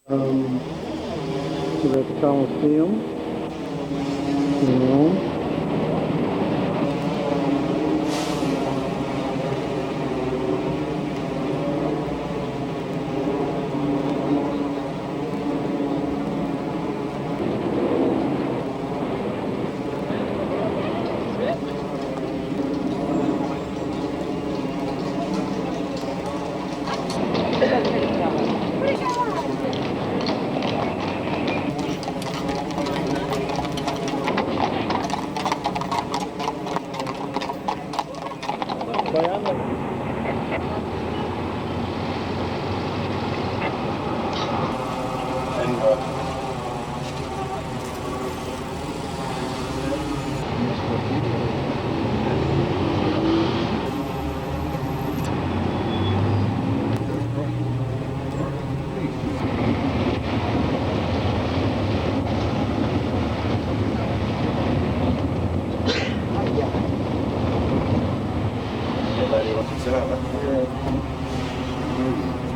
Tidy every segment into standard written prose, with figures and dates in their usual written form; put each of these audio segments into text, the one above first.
To the Colosseum in Rome.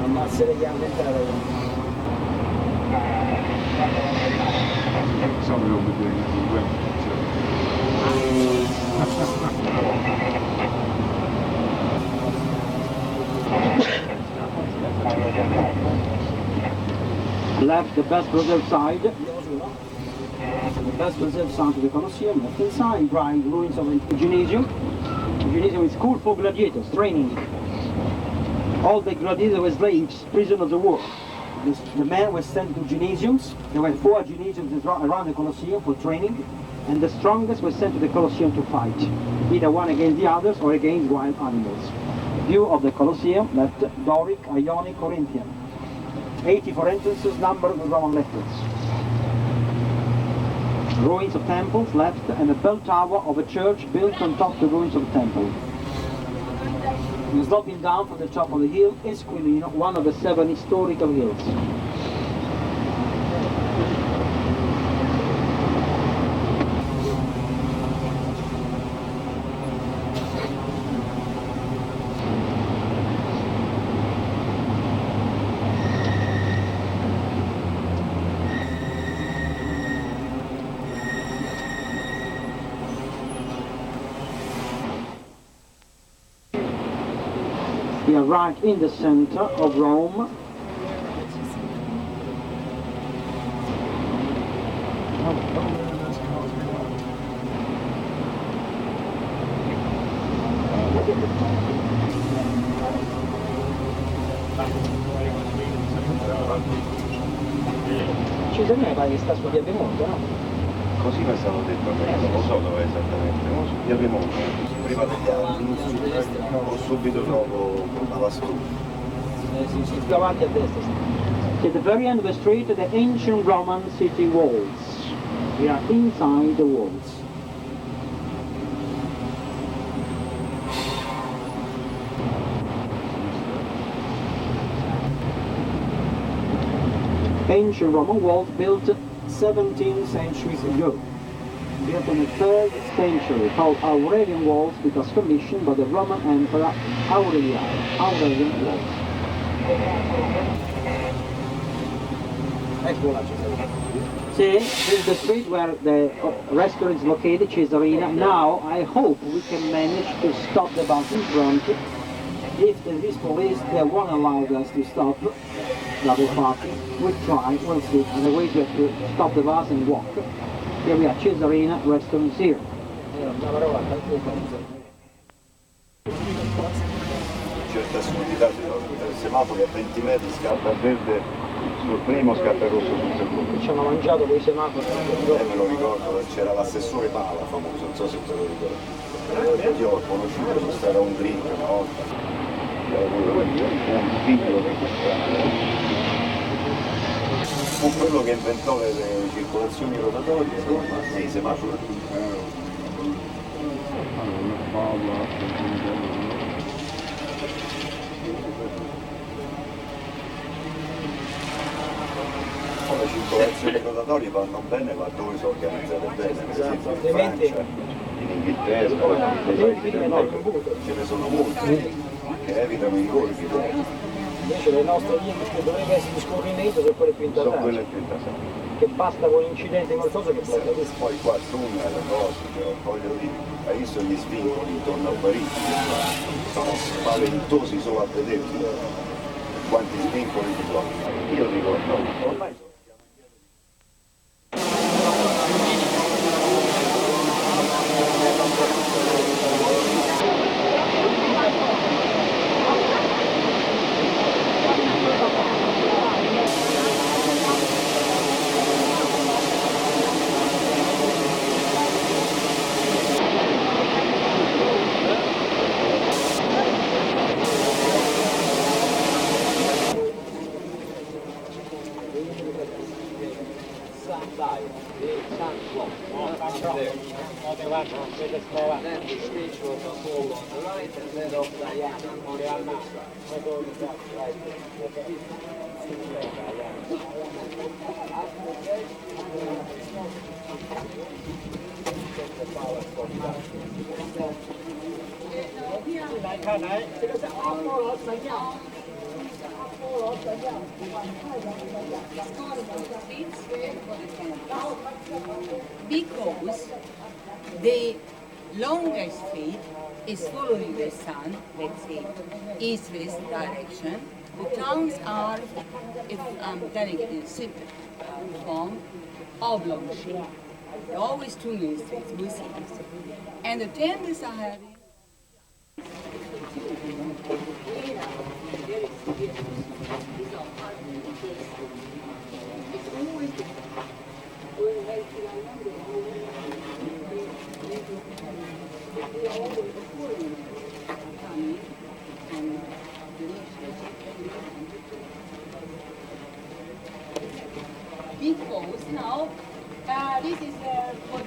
Ammazzere che hanno entrato. Some of them are doing it as well. Left the best preserved side. The best preserved side of the Colosseum. Left inside, bright ruins of the gymnasium. The gymnasium is school for gladiators, training. All the gladiators were slaves, prisoners of war. The men were sent to gymnasiums. There were 4 gymnasiums around the Colosseum for training, and the strongest were sent to the Colosseum to fight, either one against the others or against wild animals. View of the Colosseum, left Doric, Ionic, Corinthian. 84 entrances numbered with Roman letters. Ruins of temples, left, and a bell tower of a church built on top of the ruins of the temple. Sloping down from the top of the hill, Esquilino, one of the 7 historical hills. We are right in the center of Rome. Ci sembra che pare che sta su via Piemonte, no? Così mi è stato detto a me, non lo so dove esattamente, via Piemonte, prima degli altri, o subito dopo la Vastu. Si più avanti a destra. At the very end of the street, the ancient Roman city walls. We are inside the walls. Ancient Roman walls built 17 centuries ago. Built in the 3rd century, called Aurelian walls because commissioned by the Roman Emperor Aurelian walls. See, this is the street where the restaurant is located, Caesarea. Now I hope we can manage to stop the bus in front. If the police, they won't allow us to stop, double parking, we'll try, we'll see. Otherwise we have to stop the bus and walk. Here we are, Caesarea, restaurant here. Certa subitità del semaforo a 20 metri, scappa a verde sul primo, scappa il rosso sul secondo. Ci hanno mangiato quei semafori. Me lo ricordo, c'era l'assessore Pala famoso, non so se te lo ricordo. Io ho conosciuto, c'è stato un drink una volta. Un figlio che fu quello che inventò le circolazioni rotatorie, sì, semafori. Le circolazioni rotatorie vanno bene, ma dove sono organizzate bene, per esempio in Francia, in Inghilterra, ce ne sono molti che evitano i colpi. Invece le nostre vie che dovrebbe essere di scorrimento sono quelle più Sono intasate. quelle più intasate. Che basta con incidente qualcosa che blocca. Poi qua tunnel, cose, cioè, voglio dire, hai visto gli svincoli intorno a Parigi? Sono spaventosi solo a vederli. Quanti svincoli ti bloccano? Io dico, no, ormai sono... Because the longest street is following the sun, let's say east-west direction. The towns are, if I'm telling it in simple form, oblong shape. There are always two main streets, we see this. And the temples are having because now this is what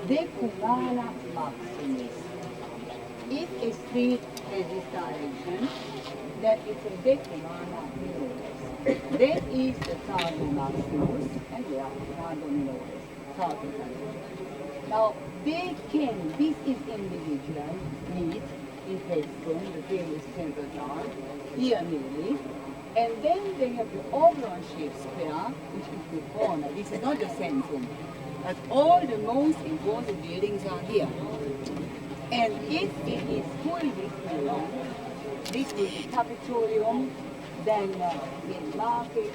Decumana maximis. If a street has this direction, that is a decumana minoris. That is the tardo maximus, and they are tardo minoris, tardo minoris. Now, they can, this is individual, meet in Pestum, the famous temple town, here nearly, and then they have the oblong-shaped square, which is the corner. This is not the centrum. But all the most important buildings are here. And if it is fully filled, this will be Capitolium, then the market,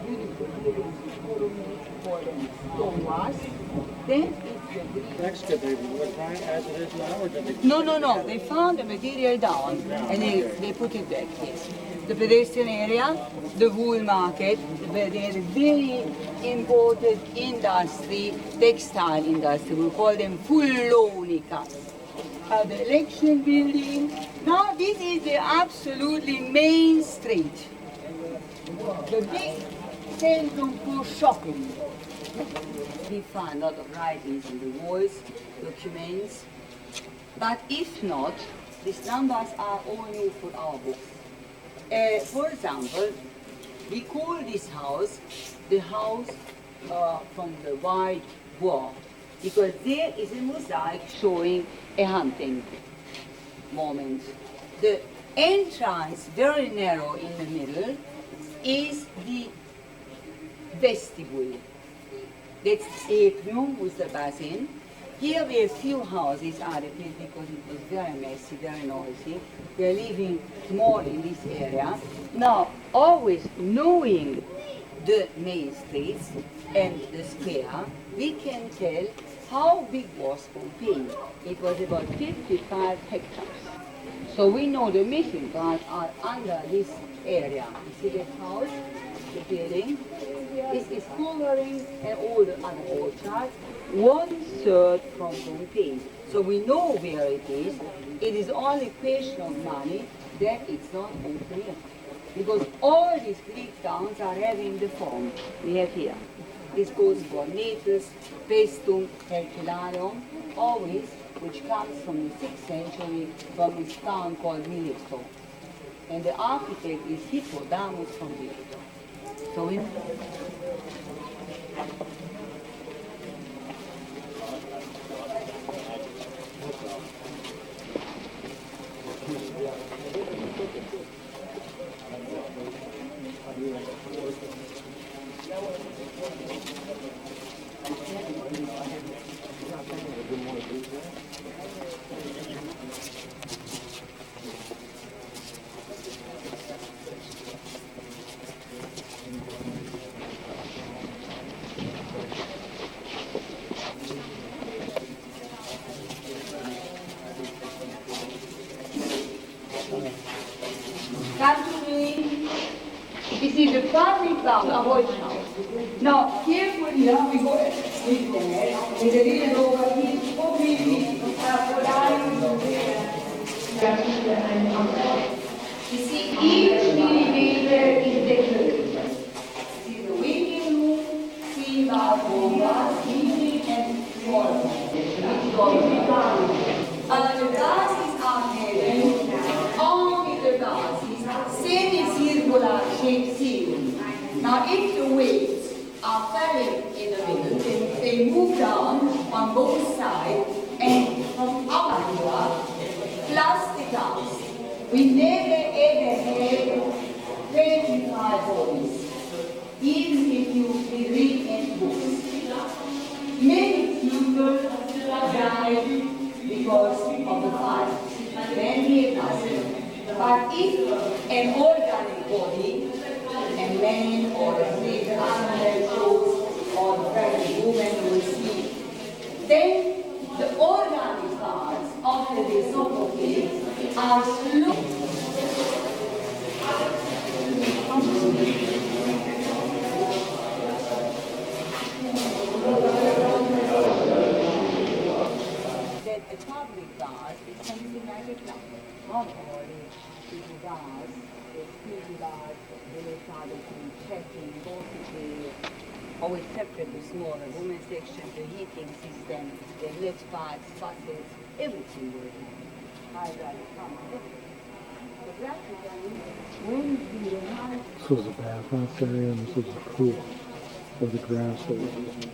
beautiful buildings with columns, for them stonewash. Then it's the Greek. Excavated, what time, as it is now, or did they? No. They found the material down and they put it back, yes. The pedestrian area, the wool market, where they had a very important industry, textile industry, we call them fullonica. The election building. Now this is the absolutely main street. The big centrum for shopping. We find a lot of writings on the walls, documents, but if not, these numbers are all new for our books. For example, we call this house the house from the White War, because there is a mosaic showing a hunting moment. The entrance, very narrow in the middle, is the vestibule. That's atrium with the basin. Here we have few houses added because it was very messy, very noisy. We are living more in this area. Now, always knowing the main streets and the square, we can tell how big was Pompeii. It was about 55 hectares. So we know the missing parts are under this area. You see that house, the building? This is covering and all the other orchards, 1/3 from Pompeii. So we know where it is. It is only question of money that it's not open. Because all these Greek towns are having the form we have here. This goes for Naples, Paestum, Herculaneum, always, which comes from the 6th century from this town called Mileto. And the architect is Hippodamus from Mileto. So we come to me. This is the public bath, avoid now. Now, carefully, we go with there, with a little over here, you see, each millimeter is decorated. This is the waiting room, seen by heating and water. The glasses are heavy, all with the glasses, semicircular shaped ceiling. Now, if the weights are falling in the middle, they move down on both sides, and from our here, plus the glass. We never ever had 25 bodies, even if you read in books. Many people died because of the fire. Then we have but if an organic body, a man or a big animal shows, or the pregnant woman will see, then the organic parts of the esophagus are slow. That a public bath is something like a club. Not only people baths, there's people baths, they started to checking, always separate the smaller women section, the heating system, the lift pipes, buses, everything working. This was a bathhouse area and this was a pool of the grass that was used.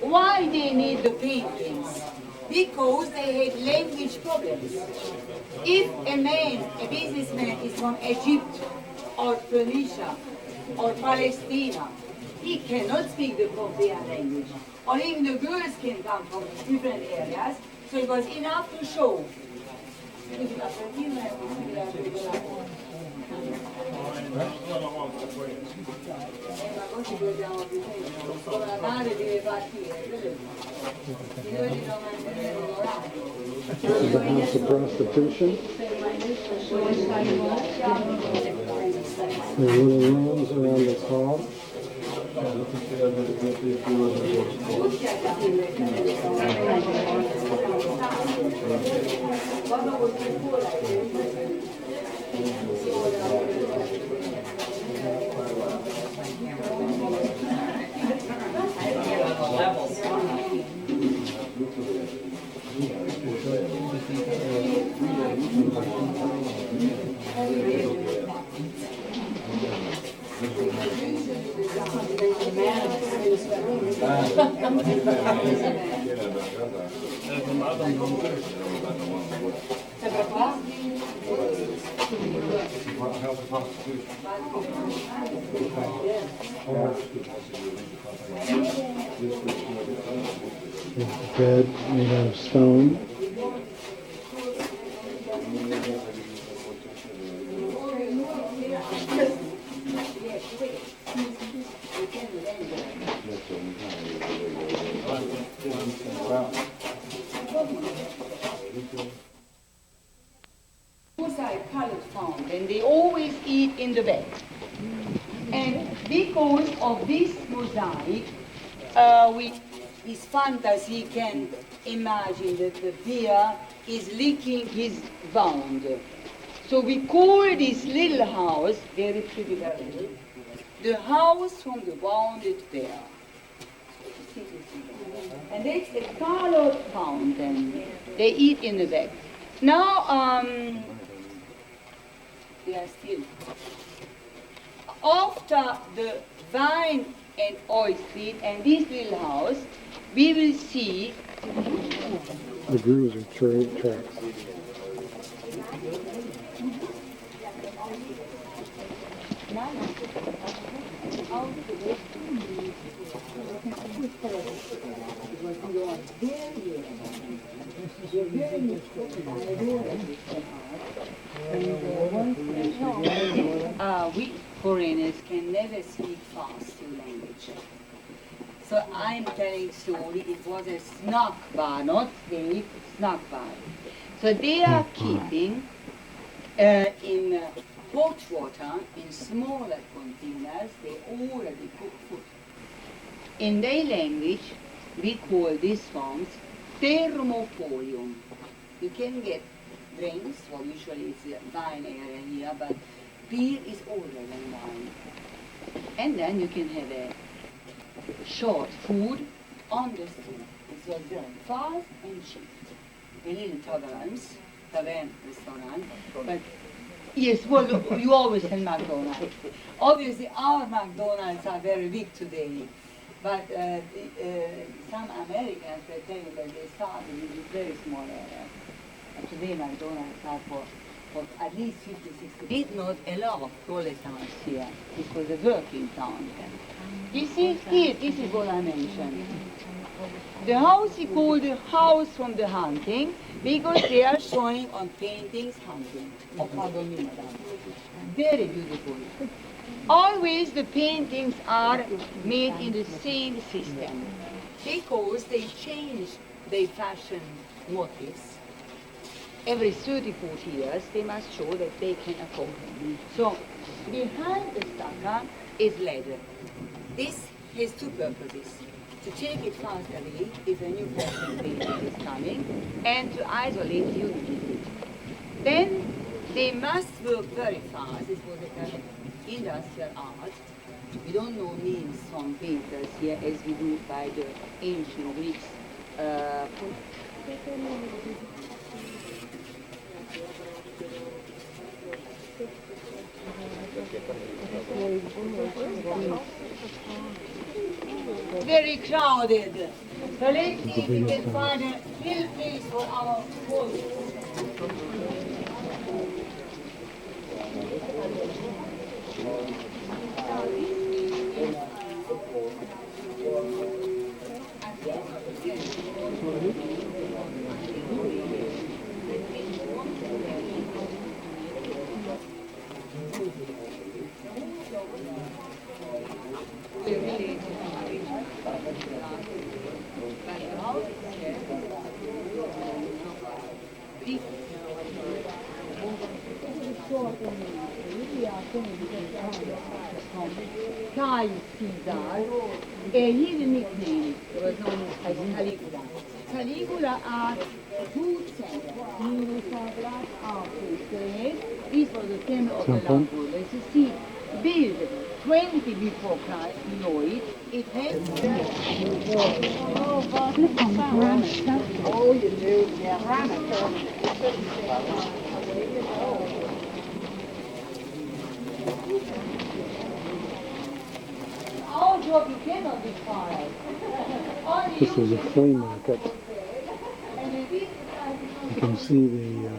Why they made the paintings? Because they had language problems. If a man, a businessman is from Egypt or Phoenicia or Palestine, he cannot speak the Pompeian language. Or even the girls can come from different areas, so it was enough to show. This is a house of prostitution. There are little rooms around the hall. There's a bed made out of stone. Colored found, and they always eat in the bed. And because of this mosaic, his fantasy can imagine that the bear is licking his wound. So we call this little house, very pretty, the house from the wounded bear. And that's a colored fountain. They eat in the back. Now, they are still. After the wine and oil street and this little house, we will see The grooves are tracks. we foreigners can never speak fast your language. So I'm telling story, it was a snack bar, not steak, snack bar. So they are keeping in hot water, in smaller containers, they already cook food. In their language, we call these farms thermopolium. You can get drinks, well usually it's a wine area here, but beer is older than wine. And then you can have a short food on the street. It was done fast and cheap. A little tavern restaurant, but yes, well, you always have McDonald's. Obviously, our McDonald's are very big today, but some Americans, they tell you that they started in this very small area. And today, McDonald's are for at least 50, 60. Did not allow proletarians here. This was a working town. You see, here, this is what I mentioned. The house is called the house from the hunting because they are showing on paintings hunting. Oh, pardon me, madam. Very beautiful. Always the paintings are made in the same system because they change their fashion motifs. Every 30, 40 years they must show that they can afford it. So behind the stucco is leather. This has two purposes. To take it fast away if a new fashion painting is coming, and to isolate the humidity. Then they must work very fast. This was a kind of industrial art. We don't know names from painters here as we do by the ancient Greeks. Very crowded. So let's see if we can find a little place for our voice. Caesar, and his nickname was known as Caligula. Caligula are two centers. This was the center of the Naples. As you see, built 20 before Christ, below it, it has... Oh, you do? Yeah, our job, you cannot be fired. This is a flea market. You can see the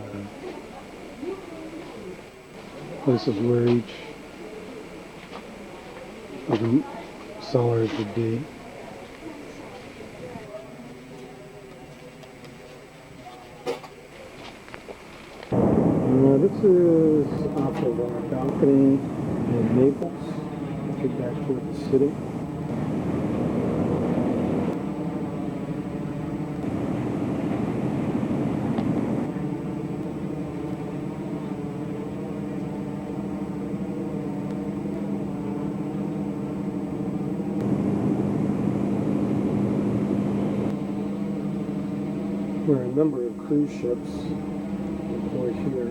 places where each of the sellers would be. This is off of our balcony in Naples. Take back toward the city. There are a number of cruise ships employed here.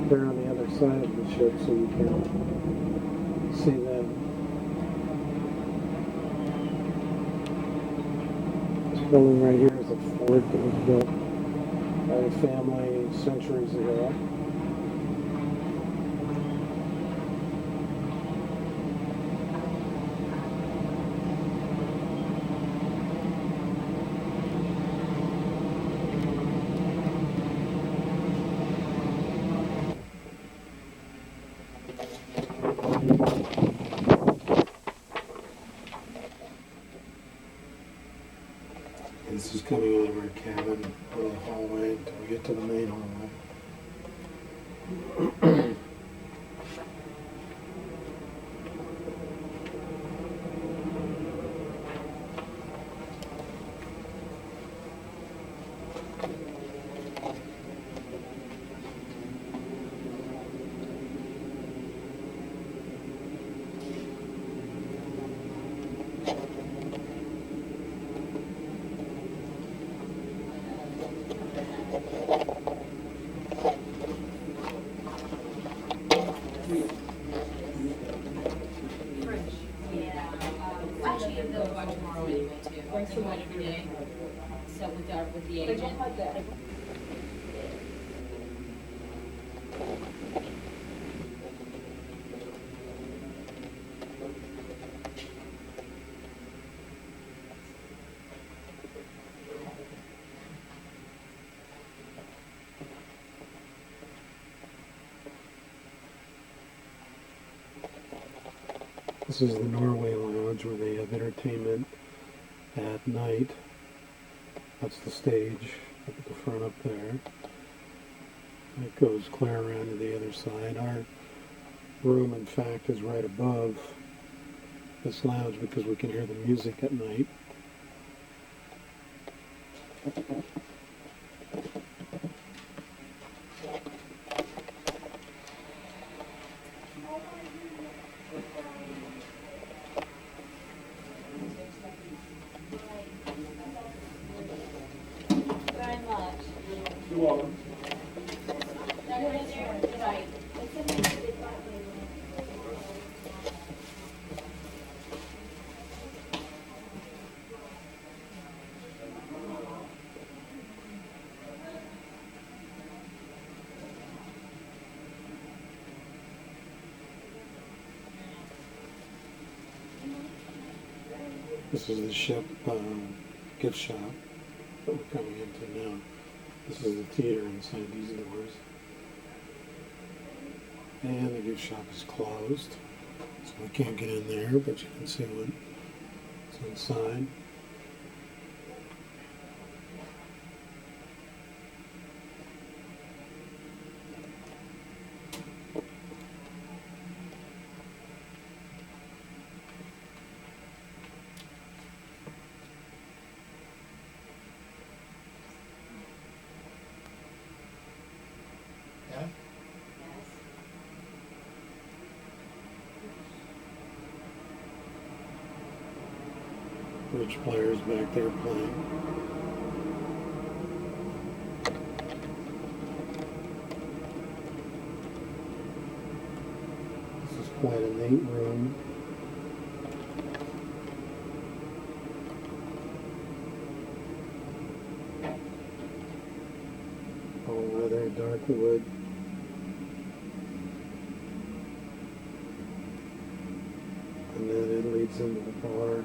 They're on the other side of the ship, so you can't see them. This building right here is a fort that was built by a family centuries ago. This is coming out of our cabin, little hallway until we get to the main hallway. Actually, they'll go tomorrow anyway too. They go every day. So with the agent. This is the Norway Lounge where they have entertainment at night. That's the stage up at the front up there. It goes clear around to the other side. Our room, in fact, is right above this lounge because we can hear the music at night. This is the ship gift shop that we're coming into now. This is the theater inside these doors. And the gift shop is closed, so we can't get in there, but you can see what's inside. Bridge players back there playing. This is quite a neat room. All leather, dark wood. And then it leads into the bar.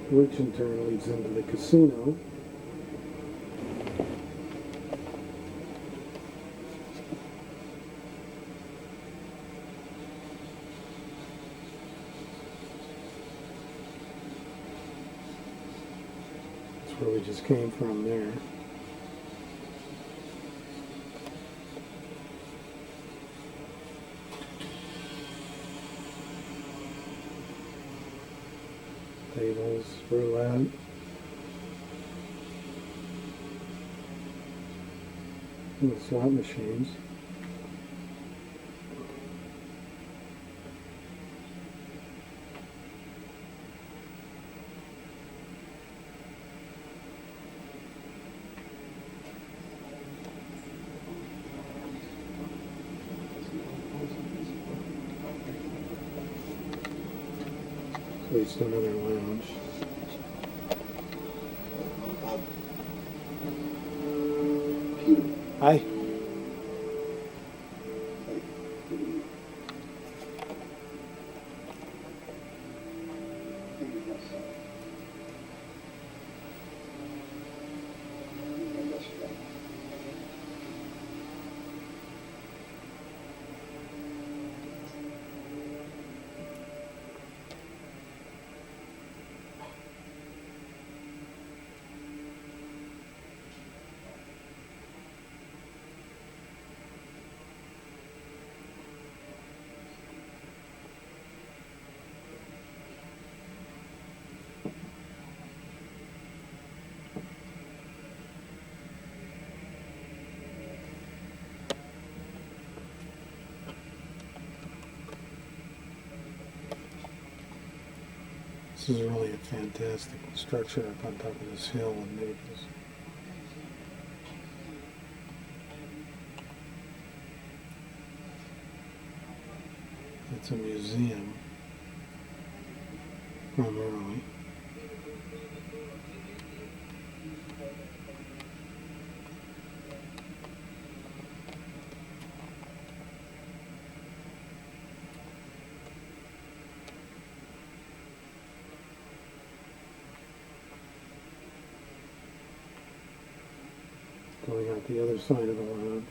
Which in turn leads into the casino. That's where we just came from there. tables, roulette. And slot machines. At least another lounge. Hi. This is really a fantastic structure up on top of this hill in Naples. It's a museum, primarily. Going out the other side of the lounge.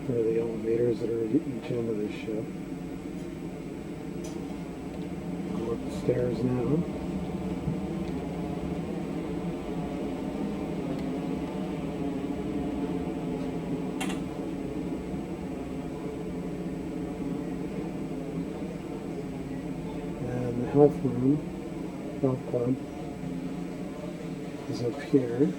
There are the elevators that are at each end of the ship. Go up the stairs now. Health room, health club, is up here.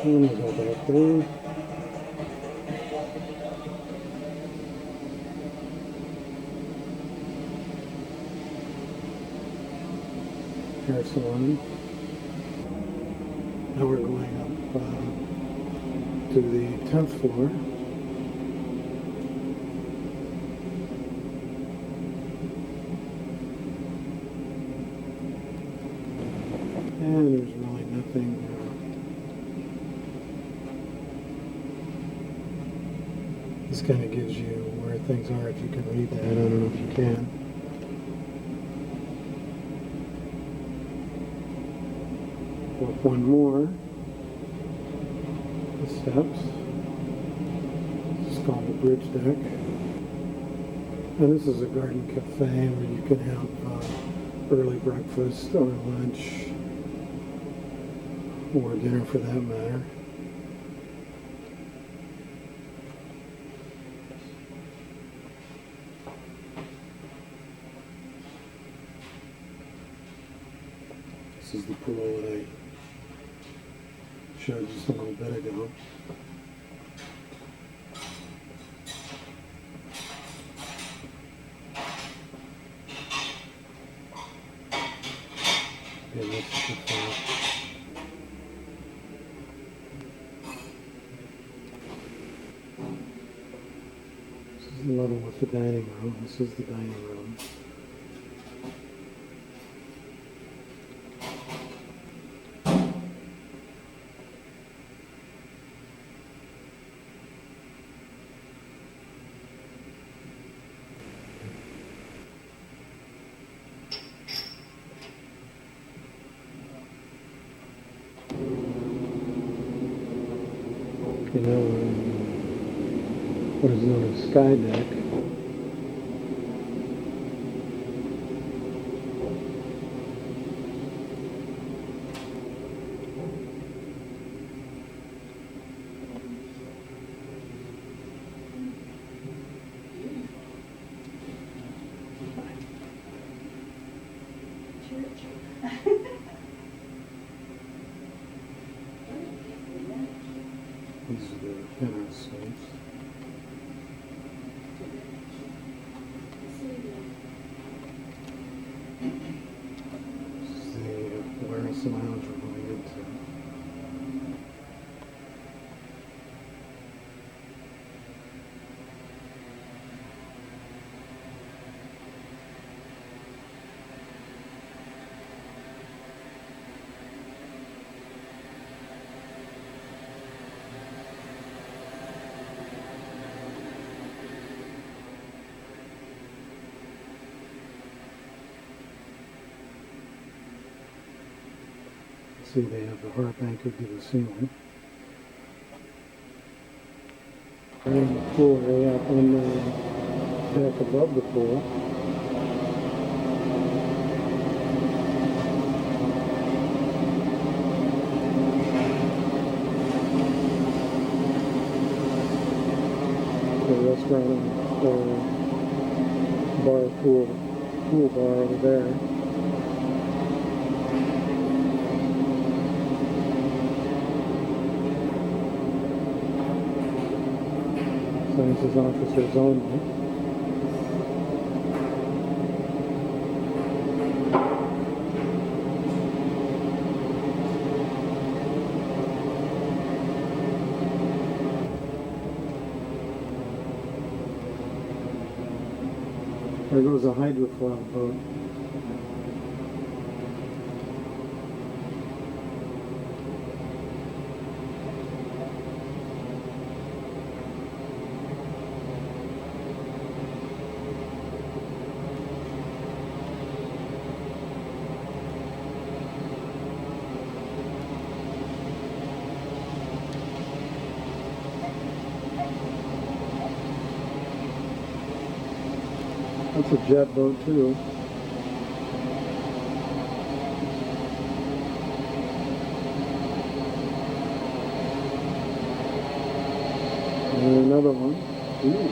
And we'll go back there. Hair salon. Now we're going up to the 10th floor. And there's really nothing. This kind of gives you where things are if you can read that. I don't know if you can. Up one more. The steps. It's called the bridge deck. And this is a garden cafe where you can have early breakfast or lunch or dinner for that matter. This is the pool that I showed just a little bit ago. And this is the pool. This is the level with the dining room. This is the dining room. Okay, now we're in what is known as Sky Deck. These are the entrance suites. This is the warehouse lounge we're going into. See, they have the harp anchored to the ceiling. And the pool area up on the deck above the pool. The restaurant or pool bar over there. Sciences officers only. There goes a hydrofoil boat. That's a jet boat too. And another one. Ooh.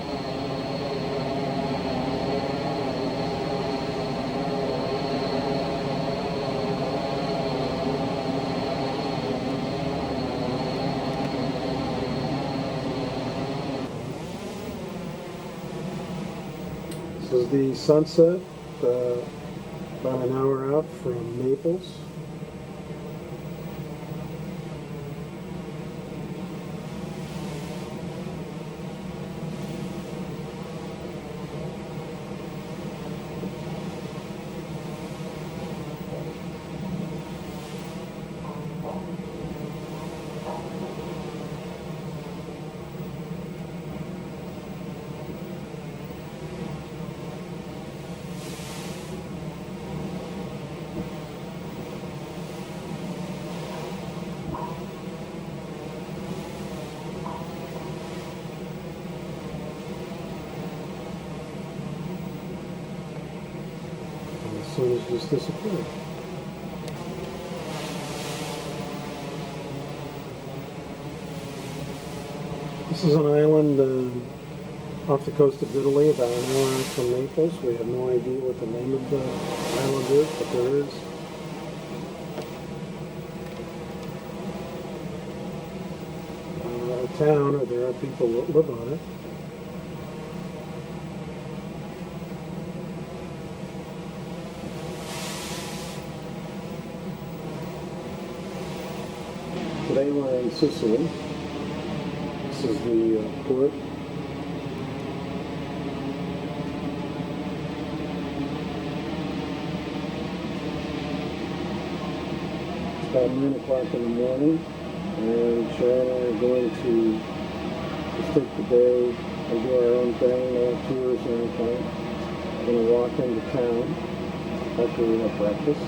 This is the sunset, about an hour out from Naples. And the sun has just disappeared. This is an island off the coast of Italy, about an hour out from Naples. We have no idea what the name of the island is, but there is. A town, or there are people that live on it. Today we're in Sicily. This is the port. It's about 9 o'clock in the morning, and Sharon and I are going to just take the day and do our own thing, no tours or anything. We're going to walk into town after we have breakfast.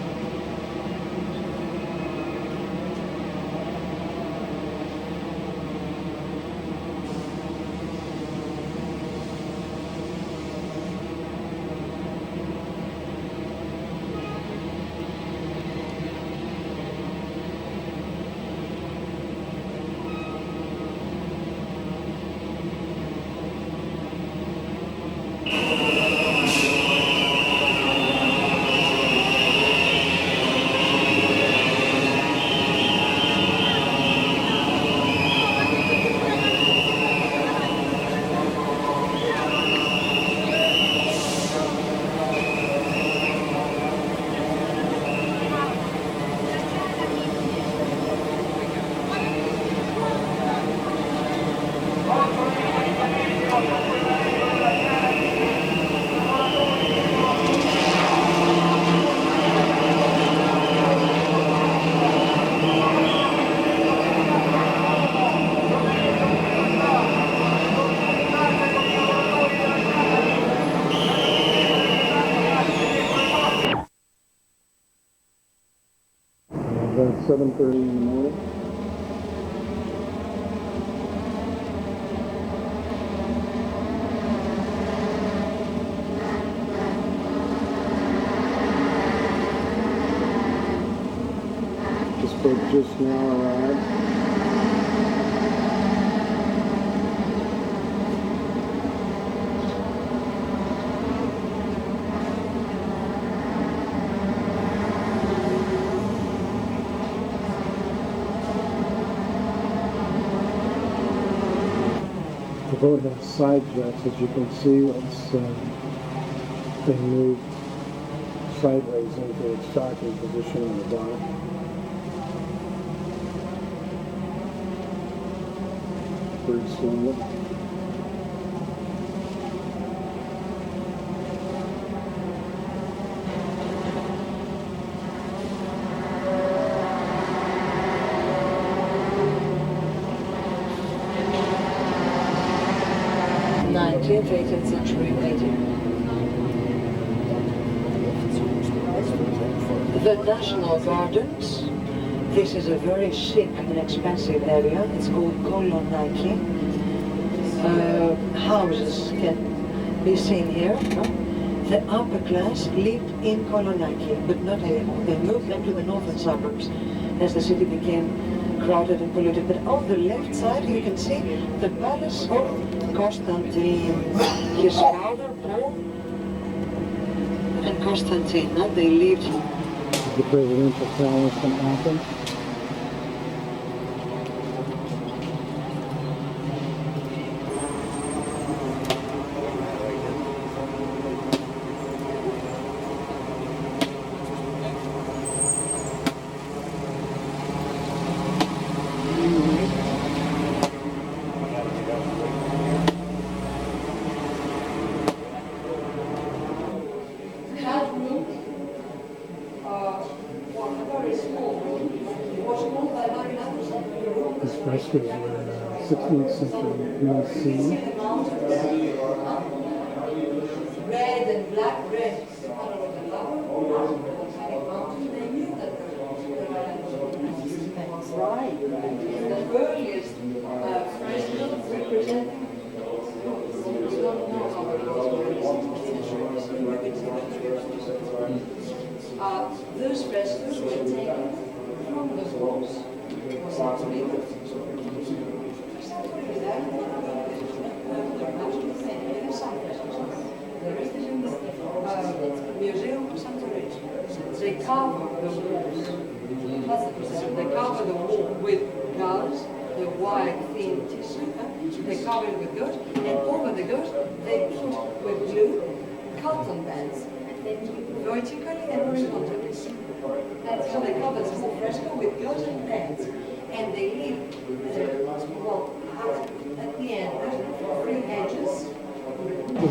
About 7:30 in the morning. This boat just now arrived. The boat has side jets, as you can see. It's being moved sideways into its docking position on the dock. Very slowly. Nineteenth, 18th century painting. The National Gardens. This is a very chic and expensive area. It's called Kolonaki. Houses can be seen here. The upper class lived in Kolonaki, but not anymore. They moved them to the northern suburbs as the city became crowded and polluted. But on the left side you can see the palace of Constantine, his father Paul and Constantina. They lived The presidential palace in Athens. These frescoes were 16th century BC. red and black red. The color of the flower, volcanic mountain. They knew that right. The earliest fresco representing. Those frescoes were taken from the walls. Museum Santorini. They cover the walls. They cover the wall with gauze, the white thin tissue. They cover it with gauze, and over the gauze they put with glue cotton bands, vertically and horizontally. So they cover the whole fresco with gauze and bands, and they leave at the end there's 3 edges.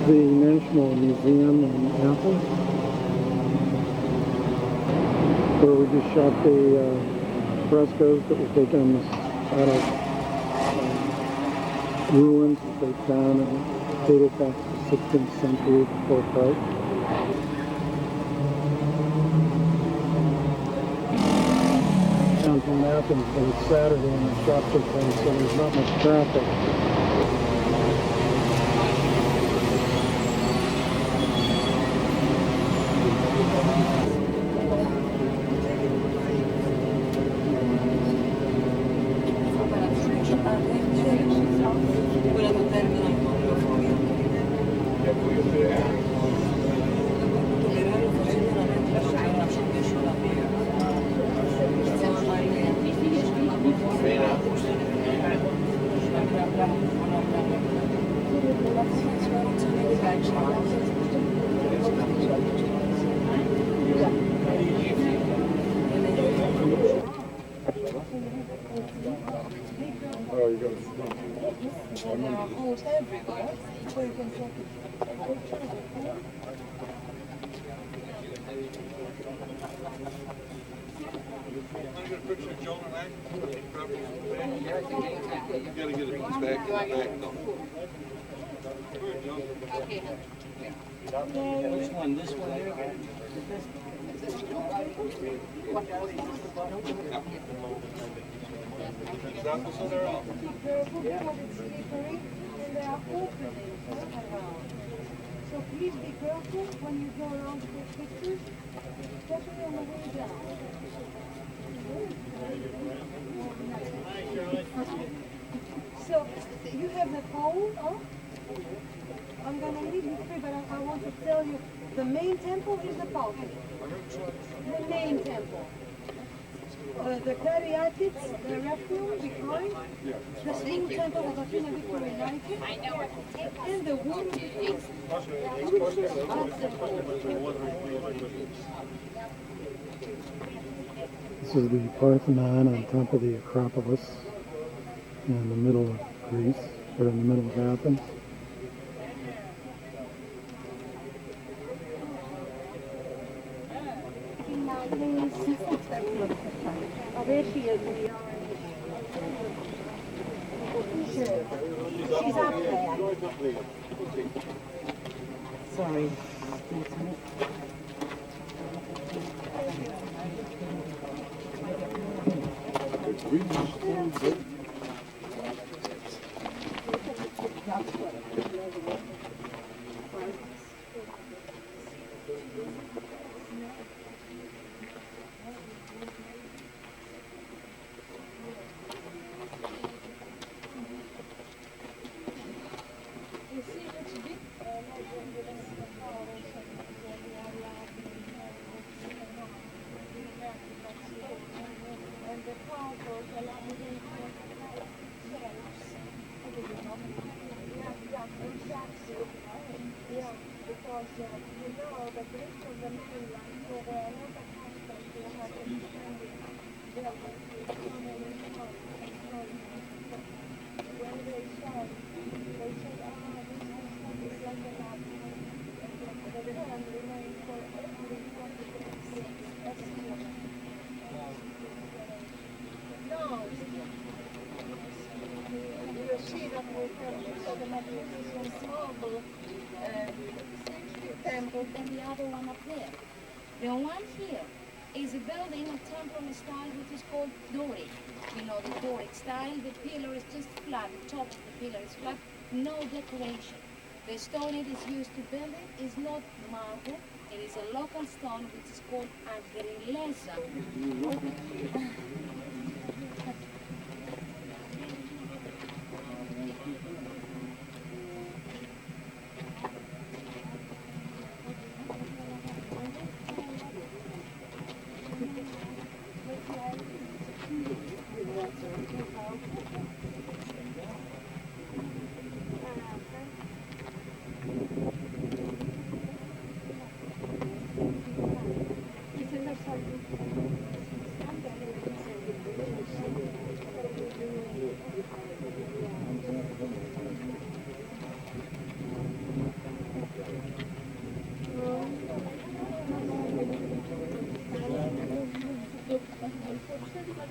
The National Museum in Naples, where we just shot the frescoes that were taken out of ruins that they found and dated back to the 16th century before Christ. Downtown Athens, but it's Saturday and the shops are closed, so there's not much traffic. everywhere, so you can check it. Which one? This one here? So please be careful when you go around to take pictures, especially on the way down. So you have the pole, huh? I'm gonna leave you free, but I want to tell you, the main temple is the pompii. The main temple. The caryatids, the refuge behind, the small temple of Athena Victory United, and the wood. This is the Parthenon on top of the Acropolis in the middle of Greece, or in the middle of Athens. She's up there. Sorry. Temple and the other one up there. The one here is a building of temple style which is called Doric. You know, the Doric style, the pillar is just flat, the top of the pillar is flat, no decoration. The stone it is used to build it is not marble, it is a local stone which is called agrillesa.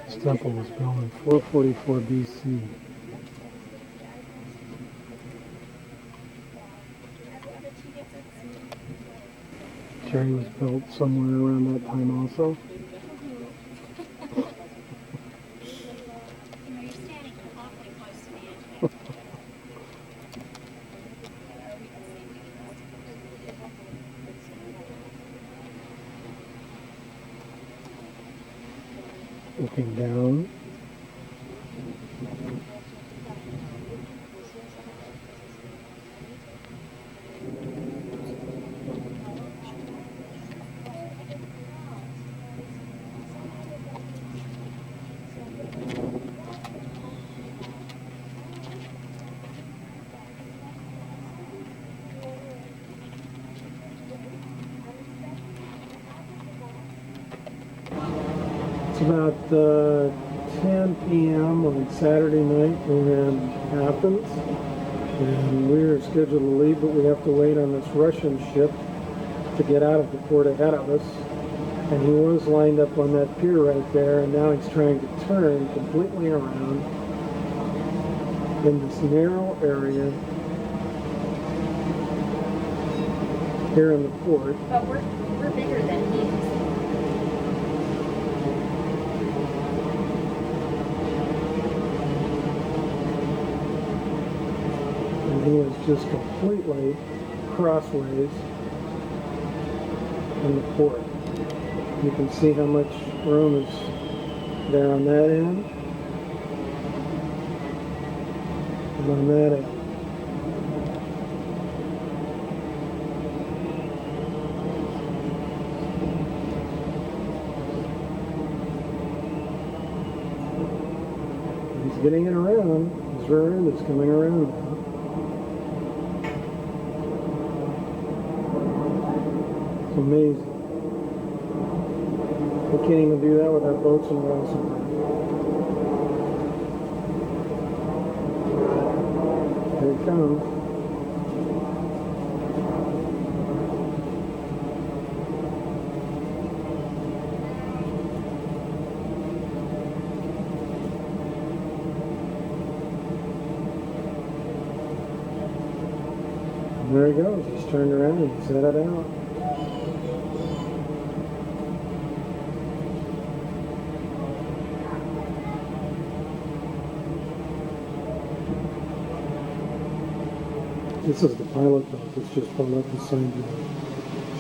This temple was built in 444 BC. Cherry was built somewhere around that time also. You're standing awfully close to the edge. Looking down. It's about 10 p.m. on Saturday night. We're in Athens. And we were scheduled to leave, but we have to wait on this Russian ship to get out of the port ahead of us. And he was lined up on that pier right there, and now he's trying to turn completely around in this narrow area here in the port. But we're bigger than he is. And he is just completely crossways in the port. You can see how much room is there on that end and on that end. He's getting it around. His rear end is coming around now. It's amazing. We can't even do that with our boats and wells. Here it comes. And there he goes. He's turned around and he's headed out. This is the pilot boat that's just pulled up beside the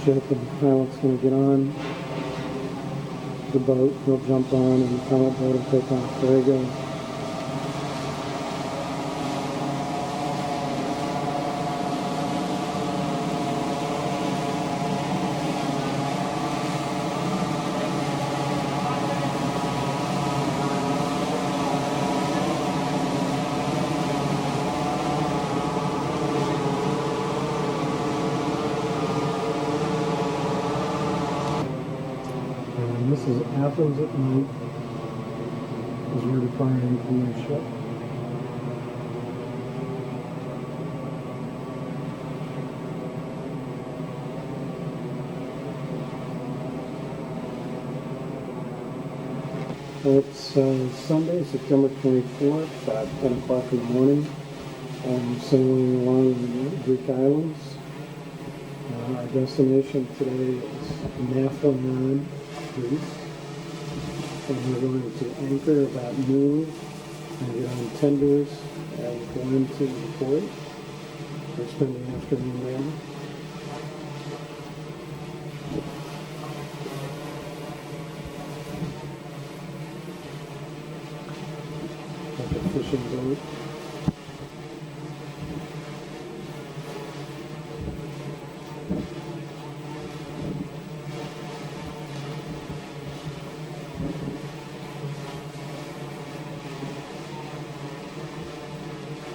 ship, and the pilot's going to get on the boat. He'll jump on, and the pilot boat will take off. There he goes. And this is Athens at night as we're departing from the ship. It's Sunday, September 24th at 10 o'clock in the morning. I'm sailing along the Greek islands. Our destination today is Naples, Greece. And we're going to anchor about noon and get on tenders and go into the port. We'll spend the afternoon there. Like a fishing boat.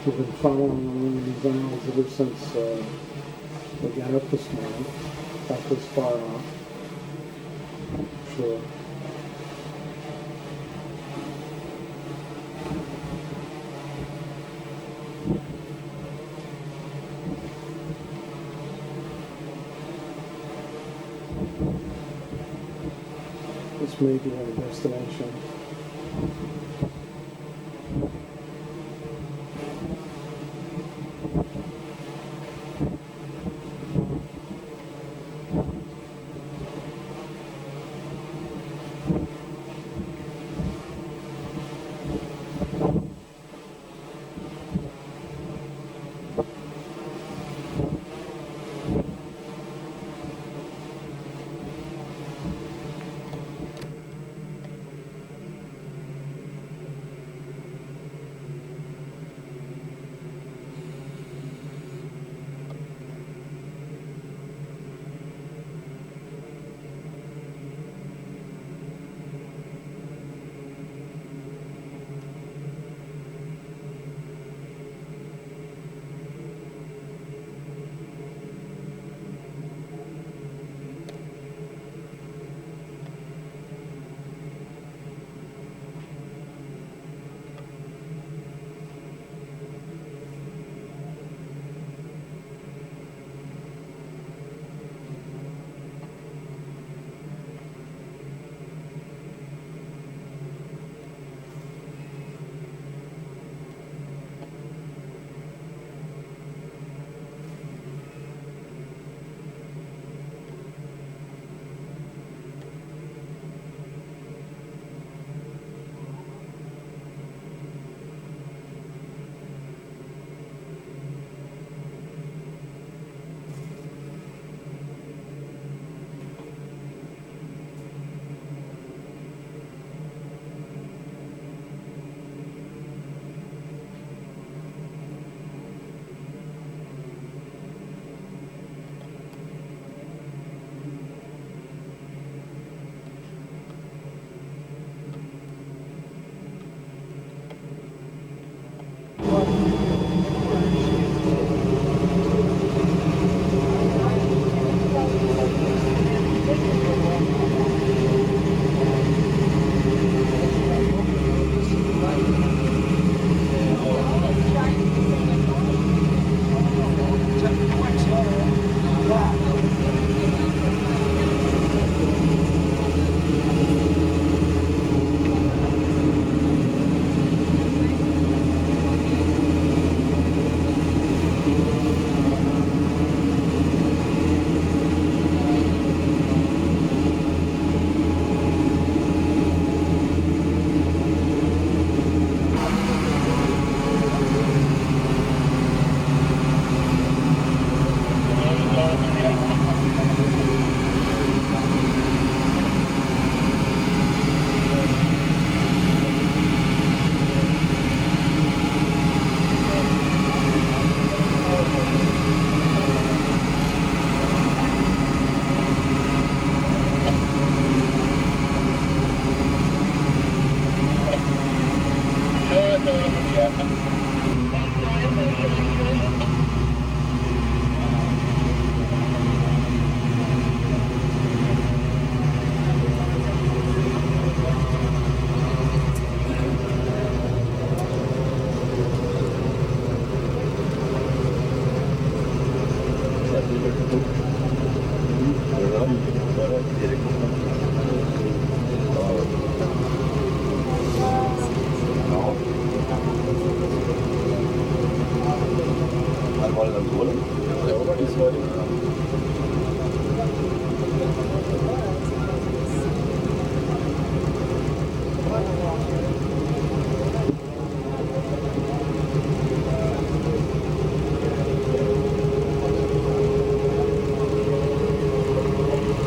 We've been following along these islands ever since we got up this morning. About this far off. Sure. This may be our destination.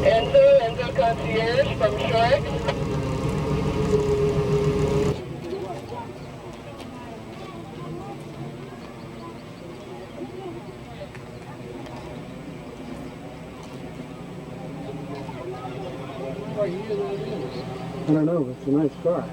Enzo concierge from Shark. I don't know, but it's a nice car.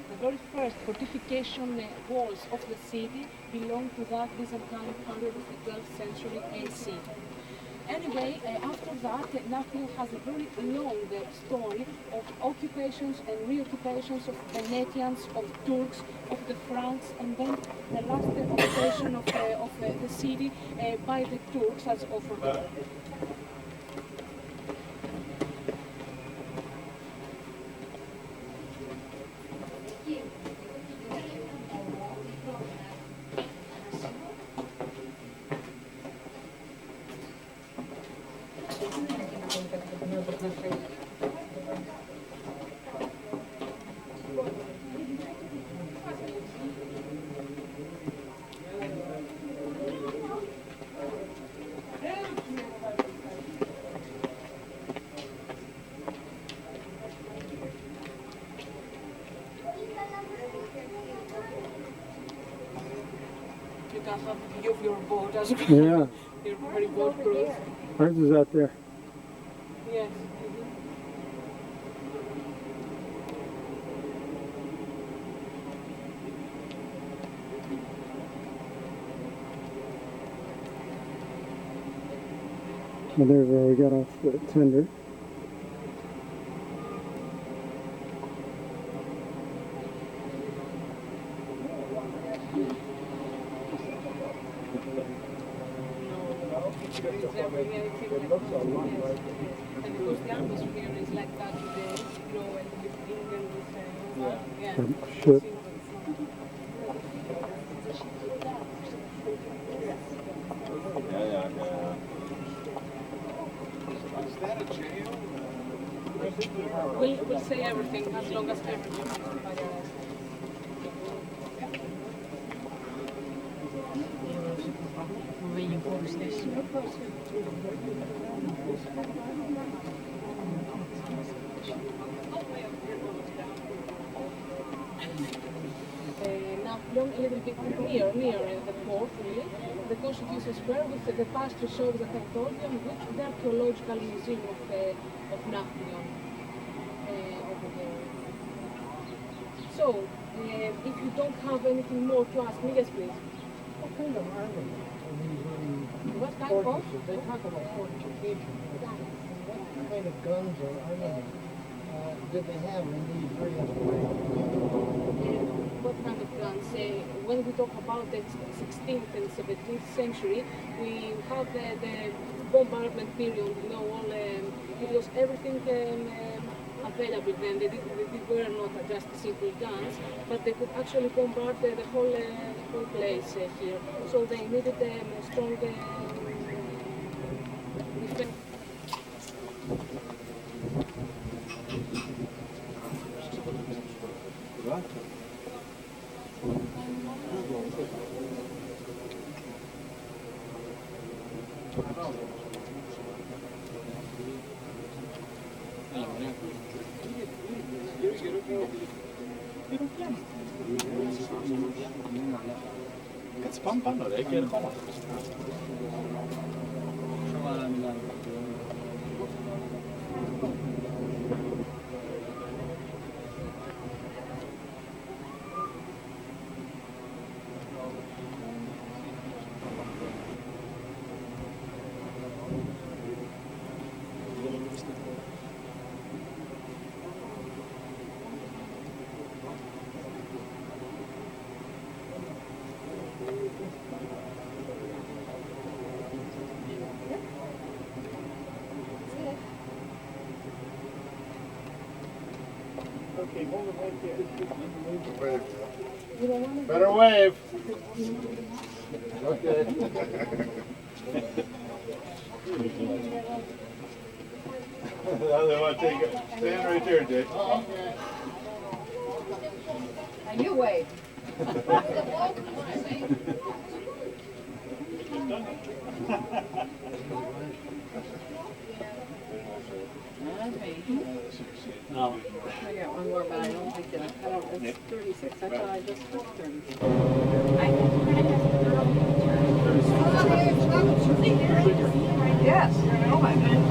The very first fortification walls of the city belong to that Byzantine period of the 12th century AC. Anyway, after that, Naples has a very long story of occupations and reoccupations of Venetians, of Turks, of the Franks, and then the last occupation of the city by the Turks as offered. You can have a view of your boat as well. Yeah. Your very boat cruise. Ours is out there. Yes. Well, there's where we got off the tender. And because the atmosphere is like that today, you know, and the England is Shit. We'll say everything as long as everything is diarrhea. Naples, a little bit near the port, really. The Constitution Square with the pastry shows that I told you, with the archaeological museum of Naples over there. So, if you don't have anything more to ask me, yes, please. What kind of armor? What kind of? They talk about fortification. What kind of guns or armament did they have in these various places? What kind of guns? When we talk about the 16th and 17th century, we have the bombardment period, you know, all, it was everything available then. They were not just simple guns, but they could actually bombard the whole place here. So they needed a strong defense. Cazzo, pan lei che era Okay, hold it right there. Better wave. Okay. Now they want to take it. Stand right there, Dick. And you wait. No. I got one more, but I don't think that, it's 36. I thought I just put 36. Yes. Oh my goodness.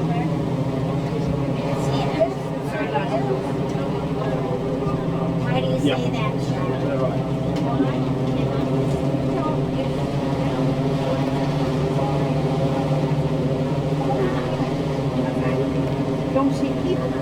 Why do you say that? Don't see people.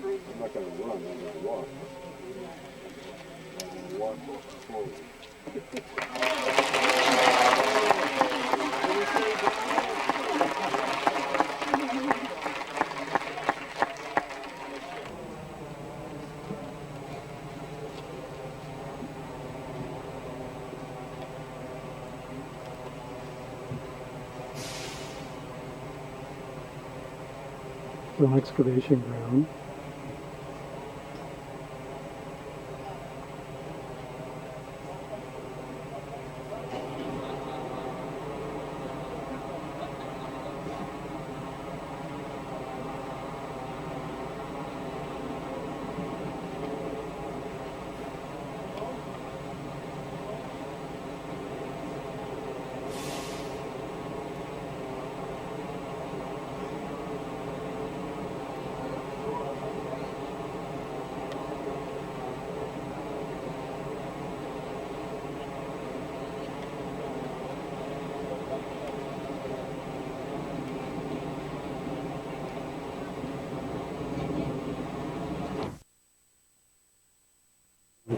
I'm not going to run, I'm going to walk. I'm going to walk slowly. An excavation ground.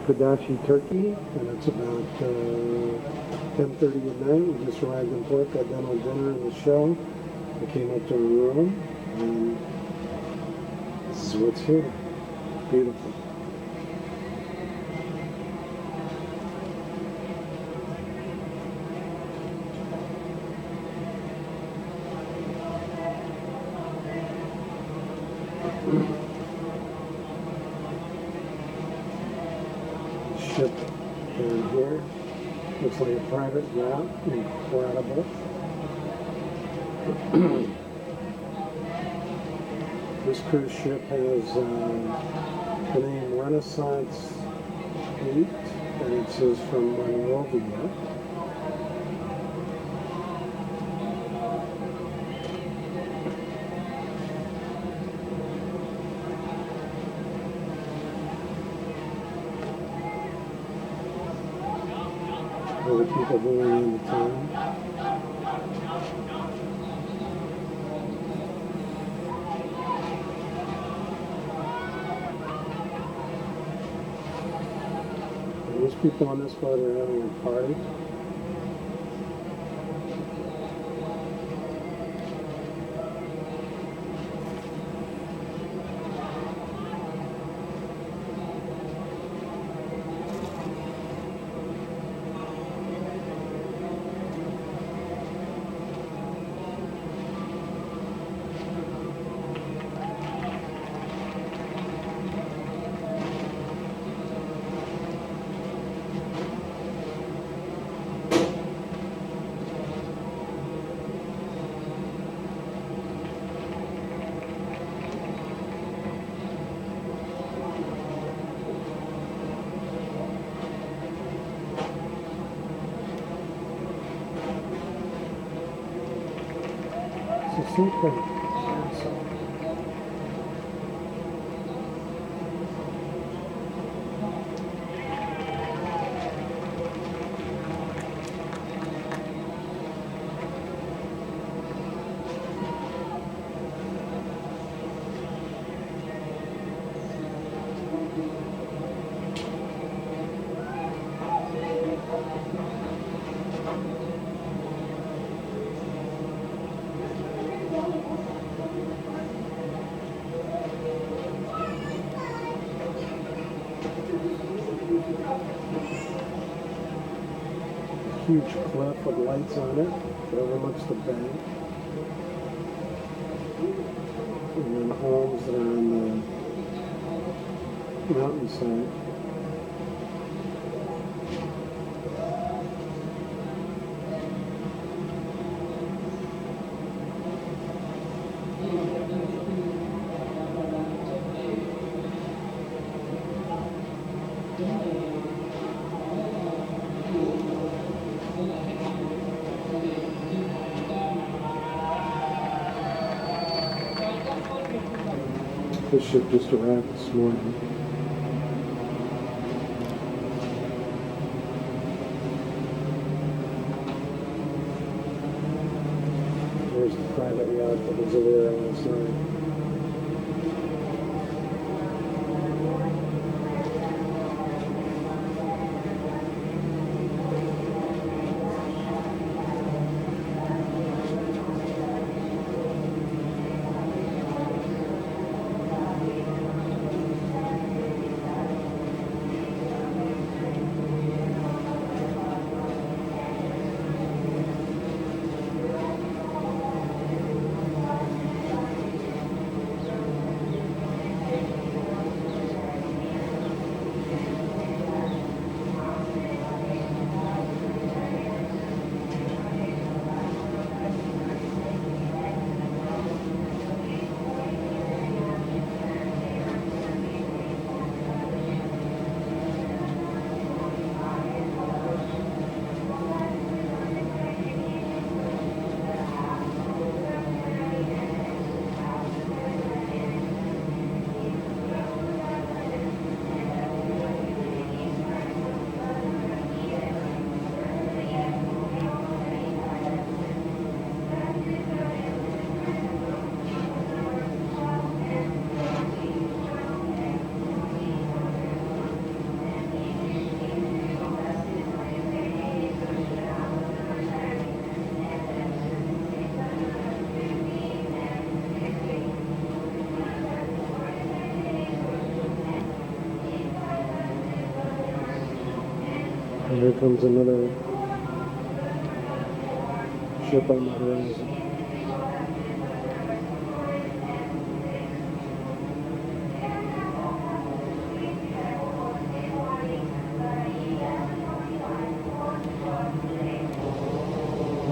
Kadashi, Turkey, and it's about 10:30 at night. We just arrived in port, got done with dinner and the show. We came up to our room, and this is what's here. Beautiful. Ship down here. Looks like a private yacht. Incredible. This cruise ship has the name Renaissance 8, and it says from Monrovia. Other people going into town. These people on this boat are having a party. It's a secret. Huge cliff with lights on it that overlooks the bank. And then homes that are on the mountainside. This ship just arrived this morning. There's the private yacht that was over there last night. Here comes another ship on the horizon.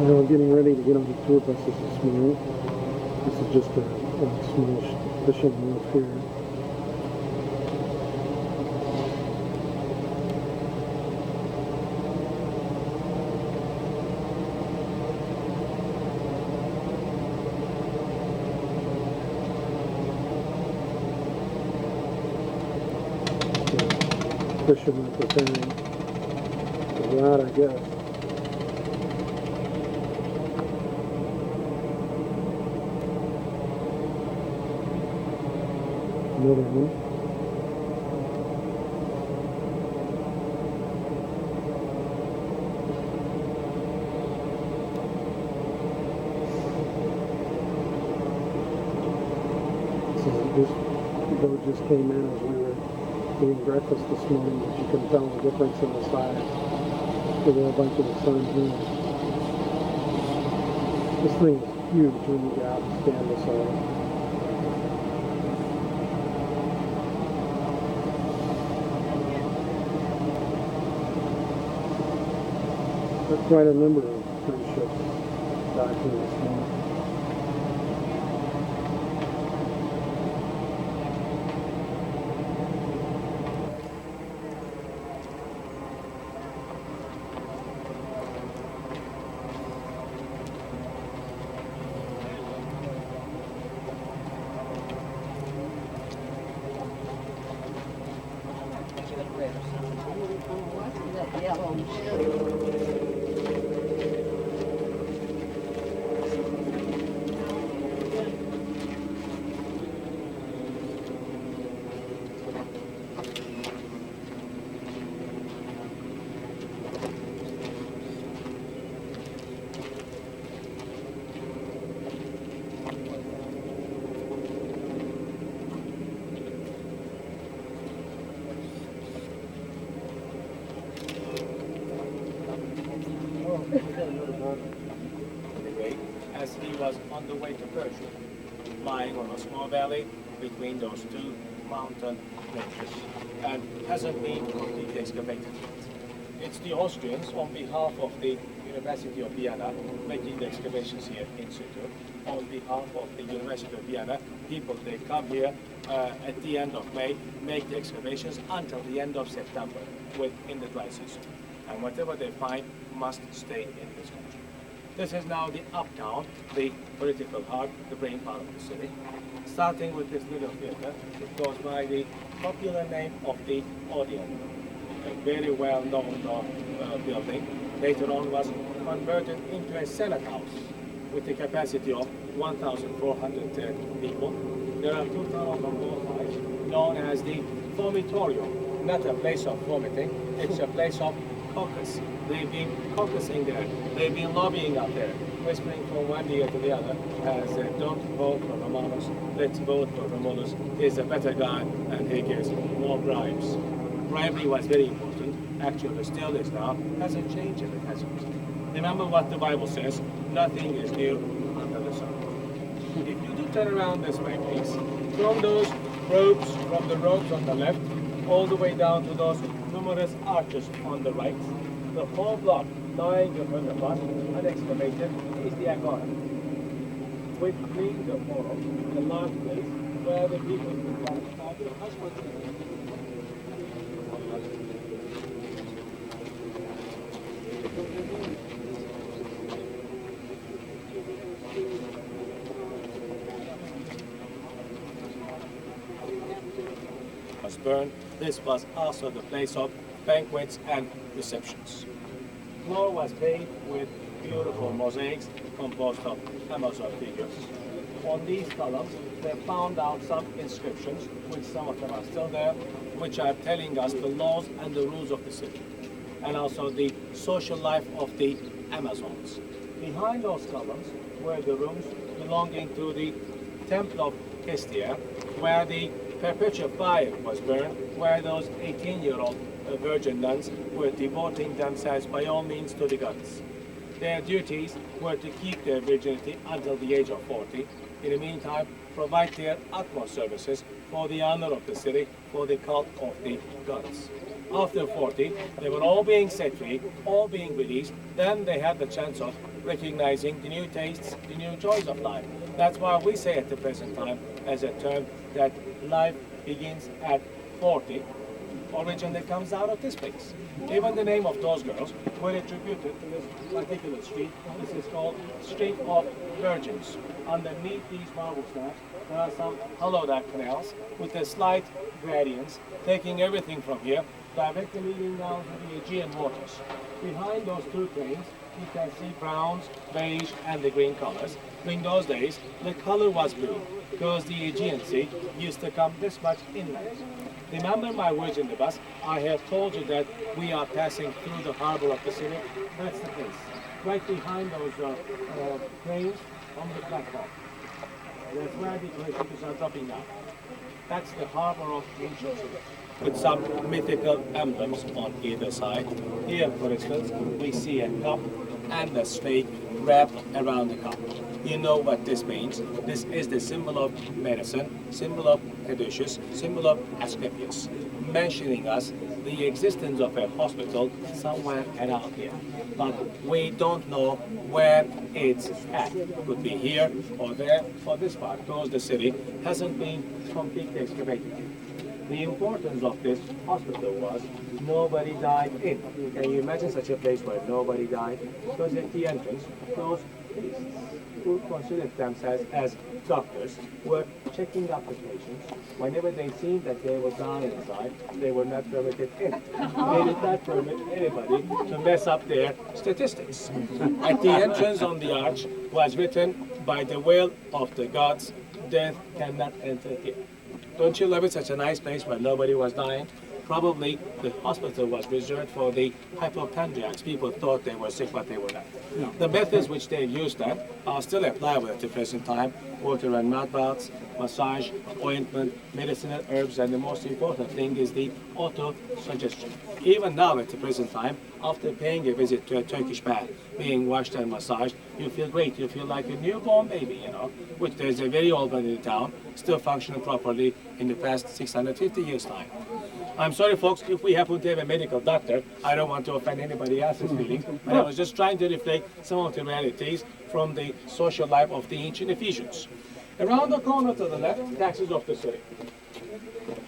We're getting ready to get on the tour buses this morning. This is just a small fishing wharf here. Fishermen preparing the rod, I guess. Another one. This boat just came in as we were eating breakfast this morning, but you can tell the difference in the size. Look at a bunch of the sun here. This thing is huge when you get out and stand beside it. There are quite a number of cruise ships docking this morning. As he was on the way to Persia, lying on a small valley between those two mountain ranges, and hasn't been completely excavated yet. It's the Austrians, on behalf of the University of Vienna, making the excavations here in situ. On behalf of the University of Vienna, people, they come here at the end of May, make the excavations until the end of September, in the dry season. And whatever they find must stay in this country. This is now the uptown, the political heart, the brain part of the city. Starting with this little theater, it goes by the popular name of the Odeon, a very well-known building. Later on was converted into a Senate house with a capacity of 1,400 people. There are 2 tunnels on both sides, known as the vomitorium, not a place of vomiting, it's a place of caucus. They've been caucusing there. They've been lobbying up there, whispering from one ear to the other as don't vote for Romanus, let's vote for Romulus. He's a better guy and he gives more bribes. Bribery was very important, actually still is now, hasn't changed if it hasn't. Remember what the Bible says, nothing is new under the sun. If you do turn around this way, please, from those ropes, from the ropes on the left, all the way down to those numerous arches on the right, the whole block lying in front of us, unexcavated, is the Agora, which means the forum, the large place where the people could come. Was burned. This was also the place of banquets and receptions. Floor was paved with beautiful mosaics composed of Amazon figures. On these columns, they found out some inscriptions, which some of them are still there, which are telling us the laws and the rules of the city, and also the social life of the Amazons. Behind those columns were the rooms belonging to the Temple of Kestia, where the perpetual fire was burned, where those 18-year-old virgin nuns were devoting themselves by all means to the gods. Their duties were to keep their virginity until the age of 40. In the meantime, provide their utmost services for the honor of the city, for the cult of the gods. After 40, they were all being set free, all being released. Then they had the chance of recognizing the new tastes, the new joys of life. That's why we say at the present time, as a term, that life begins at 40. Originally comes out of this place. Even the name of those girls were attributed to this particular street. This is called Street of Virgins. Underneath these marble slabs, there are some hollowed out canals with a slight gradients, taking everything from here, directly leading down to the Aegean waters. Behind those two cranes, you can see browns, beige, and the green colors. In those days, the color was blue, because the Aegean Sea used to come this much inland. Remember my words in the bus? I have told you that we are passing through the harbor of the city. That's the place. Right behind those cranes on the platform. That's where the ships are dropping down. That's the harbor of ancient city, with some mythical emblems on either side. Here, for instance, we see a cup and a snake wrapped around the cup. You know what this means. This is the symbol of medicine, symbol of Caduceus, symbol of Asclepius, mentioning us the existence of a hospital somewhere around here. But we don't know where it's at. Could be here or there or this part, because the city hasn't been completely excavated. The importance of this hospital was nobody died in. Can you imagine such a place where nobody died? Because at the entrance, those priests who considered themselves as doctors were checking up the patients. Whenever they seen that they were dying inside, they were not permitted in. They did not permit anybody to mess up their statistics. At the entrance on the arch was written, by the will of the gods, death cannot enter here. Don't you love it, such a nice place where nobody was dying? Probably the hospital was reserved for the hypochondriacs. People thought they were sick, but they were not. No. The methods which they used then are still applicable at the present time. Water and mud baths, massage, ointment, medicinal herbs, and the most important thing is the auto-suggestion. Even now at the present time, after paying a visit to a Turkish bath, being washed and massaged, you feel great. You feel like a newborn baby, you know, which there's a very old one in the town, still functioning properly in the past 650 years' time. I'm sorry, folks, if we happen to have a medical doctor, I don't want to offend anybody else's feelings, but I was just trying to reflect some of the realities from the social life of the ancient Ephesians. Around the corner to the left, taxes of the city.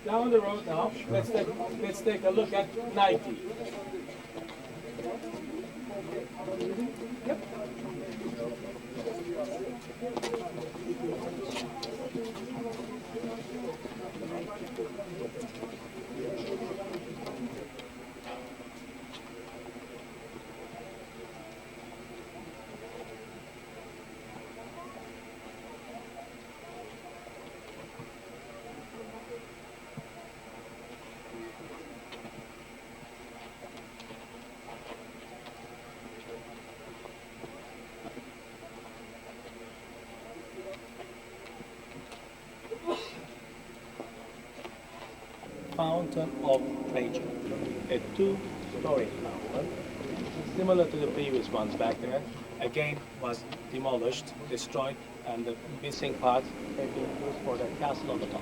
Down the road now, let's take a look at 90. Yep. Fountain of Nature, a two-story fountain, similar to the previous ones back there, again was demolished, destroyed, and the missing part had been used for the castle on the top.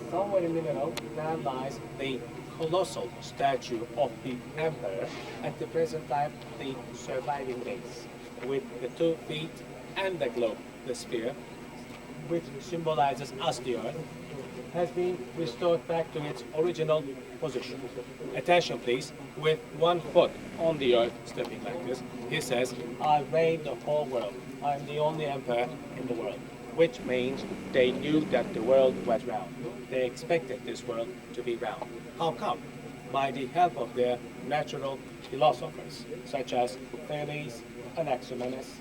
Somewhere in the middle, there lies the colossal statue of the emperor, at the present time the surviving base, with the 2 feet and the globe, the sphere, which symbolizes us, the earth, has been restored back to its original position. Attention please, with 1 foot on the earth, stepping like this, he says, I reign the whole world. I'm the only emperor in the world. Which means they knew that the world was round. They expected this world to be round. How come? By the help of their natural philosophers, such as Thales, Anaximenes,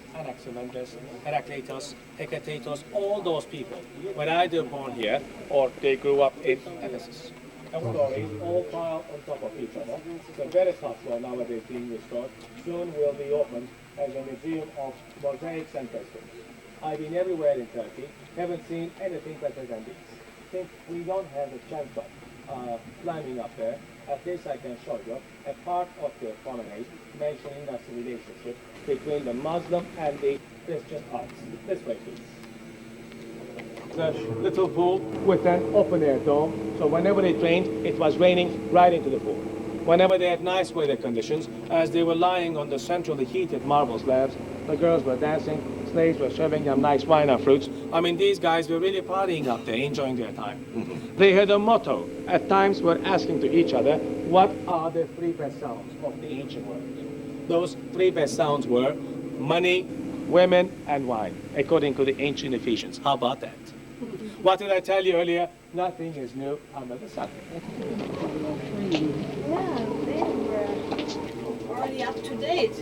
Heraclitus, Hecataeus, all those people were either born here or they grew up in Ephasus. And stories all piled on top of each other. The very top floor nowadays being restored soon will be opened as a museum of mosaics and frescoes. I've been everywhere in Turkey, haven't seen anything better than this. Since we don't have the chance of climbing up there, at least I can show you a part of the promenade mentioning that's the relationship between the Muslim and the Christian arts. This way, please. The little pool with an open-air dome, so whenever it rained, it was raining right into the pool. Whenever they had nice weather conditions, as they were lying on the centrally heated marble slabs, the girls were dancing, slaves were serving them nice wine and fruits. I mean, these guys were really partying up there, enjoying their time. They had a motto. At times were asking to each other, what are the three best sounds of the ancient world? Those three best sounds were money, women, and wine, according to the ancient Ephesians. How about that? What did I tell you earlier? Nothing is new under the sun. Yeah, they were Already up to date.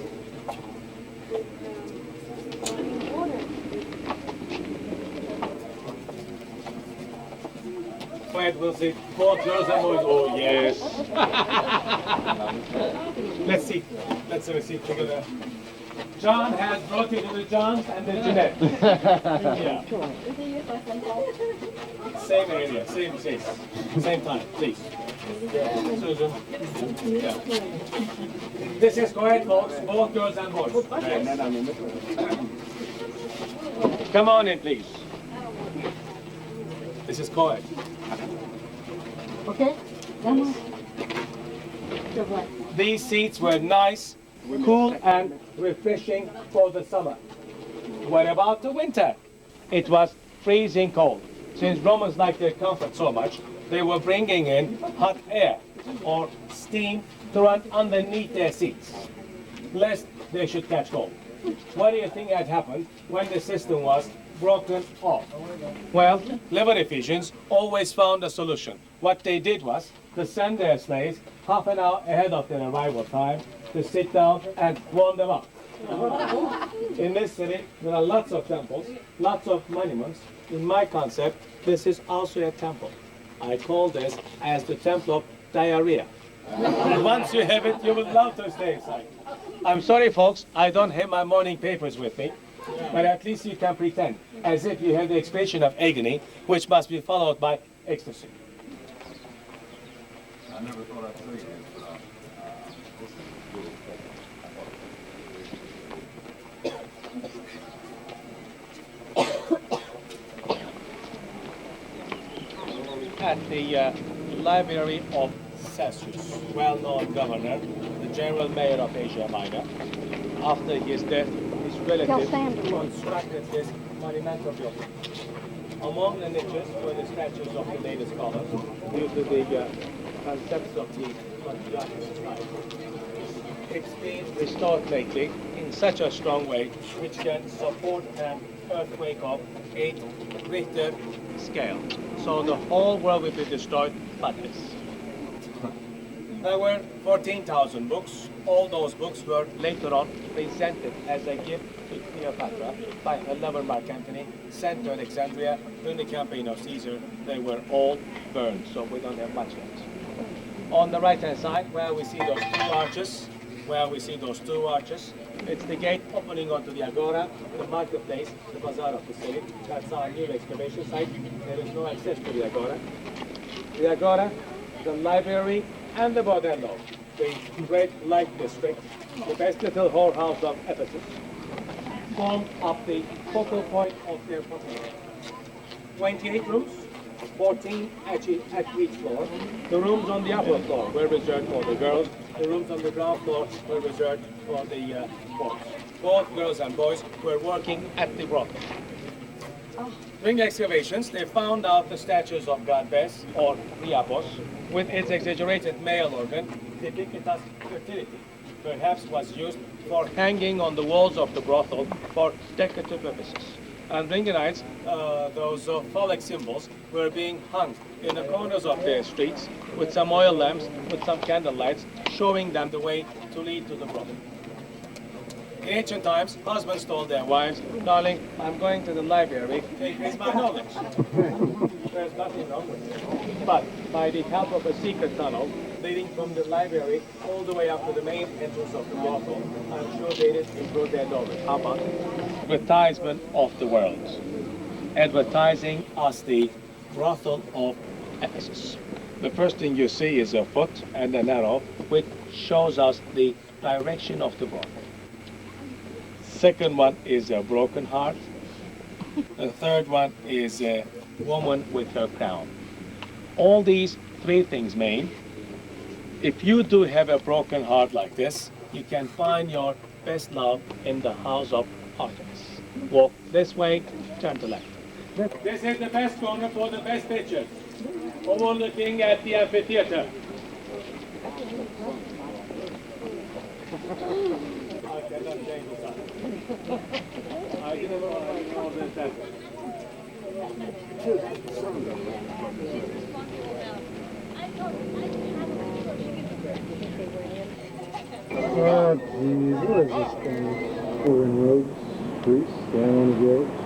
Quiet, we'll see. Both girls and boys. Oh, yes. Let's see. Let's have a seat together. John has brought you to the Johns and the Jeanette. Yeah. Same area, same place, same time, please. Susan. Yeah. This is quiet, folks. Both girls and boys. Come on in, please. This is quiet. Okay. These seats were nice, cool and refreshing for the summer. What about the winter? It was freezing cold. Since Romans liked their comfort so much, they were bringing in hot air or steam to run underneath their seats, lest they should catch cold. What do you think had happened when the system was broken off? Well, clever Ephesians always found a solution. What they did was to send their slaves half an hour ahead of their arrival time to sit down and warm them up. In this city, there are lots of temples, lots of monuments. In my concept, this is also a temple. I call this as the Temple of Diarrhea. And once you have it, you will love to stay inside. I'm sorry, folks, I don't have my morning papers with me, but at least you can pretend as if you have the expression of agony, which must be followed by ecstasy. I never thought I'd say this, but At the Library of Ephasus, well-known governor, the general mayor of Asia Minor, after his death, his relatives constructed this monumental building. Among the niches were the statues of the latest scholars, due to the concepts of the patriarchal style. It's been restored lately in such a strong way which can support an earthquake of 8 Richter scale. So the whole world will be destroyed but this. There were 14,000 books. All those books were later on presented as a gift to Cleopatra by her lover Mark Antony, sent to Alexandria during the campaign of Caesar. They were all burned, so we don't have much left. On the right-hand side, where we see those two arches, it's the gate opening onto the Agora, the marketplace, the bazaar of the city. That's our new excavation site. There is no access to the Agora. The Agora, the library, and the Bordello, the great light district, the best little whorehouse of Ephesus, formed up the focal point of their population. 28 rooms, 14 at each floor. The rooms on the upper floor were reserved for the girls. The rooms on the ground floor were reserved for the boys. Both girls and boys were working at the brothel. During excavations, they found out the statues of God Bes, or Priapos, with its exaggerated male organ, Typicitas fertility, perhaps was used for hanging on the walls of the brothel for decorative purposes. And Ringerites, those phallic symbols, were being hung in the corners of their streets with some oil lamps, with some candle lights, showing them the way to lead to the brothel. In ancient times, husbands told their wives, darling, I'm going to the library to increase my knowledge. There's nothing wrong with it. But by the help of a secret tunnel leading from the library all the way up to the main entrance of the brothel, I'm sure they did improve their knowledge. How about advertisement of the world? Advertising as the Brothel of Ephesus. The first thing you see is a foot and an arrow, which shows us the direction of the book. Second one is a broken heart. The third one is a woman with her crown. All these three things mean, if you do have a broken heart like this, you can find your best love in the house of Artemis. Walk this way, turn to left. This is the best corner for the best picture, overlooking at the amphitheater. I cannot change that. I didn't know that. Oh, geez, what is this thing? We're in Rhodes, Greece, the island of Rhodes.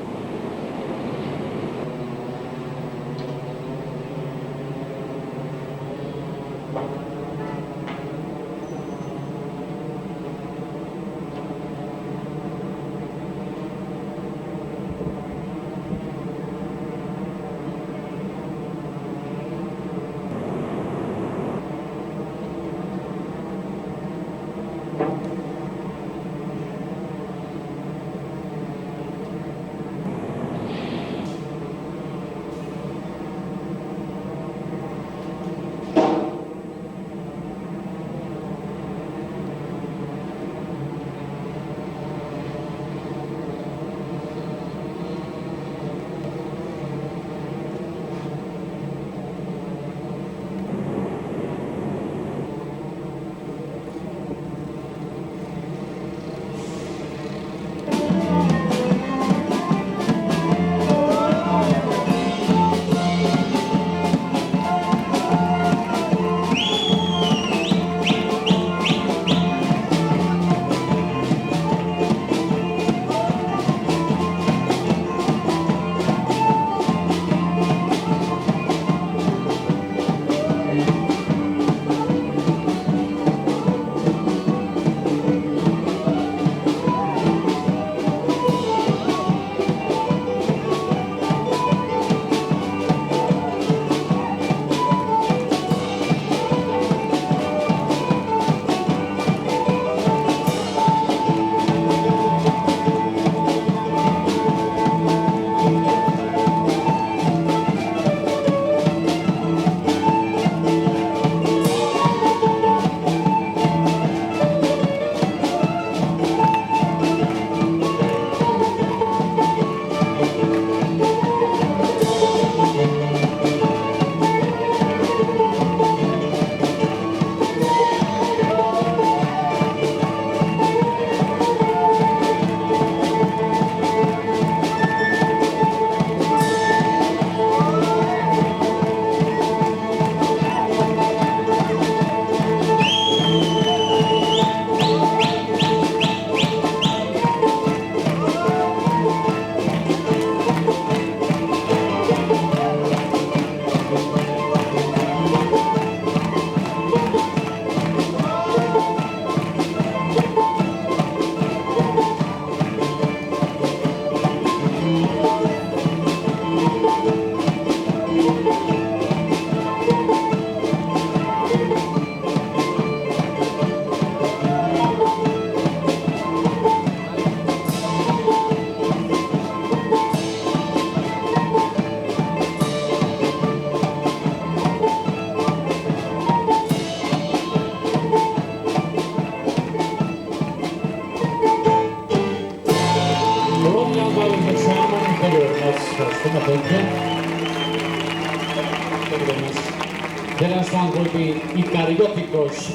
Δεν αστάνει οι καριώτικος